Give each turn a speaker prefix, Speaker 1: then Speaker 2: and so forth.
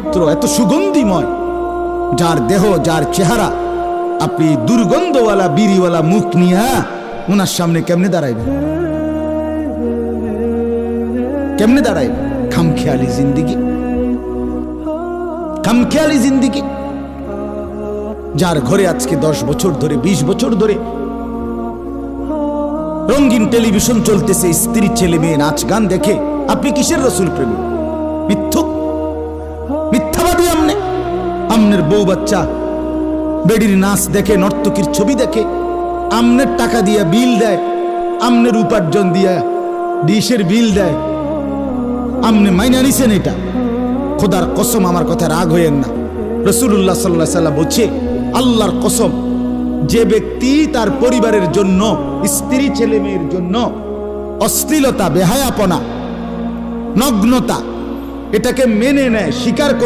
Speaker 1: পবিত্র, এত সুগন্ধিময়, যার দেহ, যার চেহারা, আপনি দুর্গন্ধওয়ালা বিড়িওয়ালা মুখ নিয়ে ওনার সামনে কেমনে দাঁড়াইবেন? কেমনে দাঁড়াইবেন? খামখেয়ালি জিন্দিগি, খামখেয়ালি জিন্দিগি। যার ঘরে আজকে 10 বছর ধরে, 20 বছর ধরে রঙিন টেলিভিশন চলতেছে, স্ত্রী ছেলে মেয়ে নাচ গান দেখে, আপনি কিসের রসুল প্রেমী? মিথ্যুক, মিথ্যাবাদী। আমনের বউ বাচ্চা বেডির নাচ দেখে, নর্তকীর ছবি দেখে, আমনের টাকা দিয়া বিল দেয়, আমনের উপার্জন দিয়া ডিশের বিল দেয়, আমনে মাইনা নিছেন এটা? খোদার কসম, আমার কথা রাগ হইয়েন না। রাসূলুল্লাহ সাল্লাল্লাহু আলাইহি ওয়াসাল্লাম বলছে, আল্লাহর কসম, যে ব্যক্তি তার পরিবারের জন্য, স্ত্রী ছেলে মেয়ের জন্য অশ্লীলতা, বেহায়াপনা, নগ্নতা এটাকে মেনে নেয়, স্বীকার করে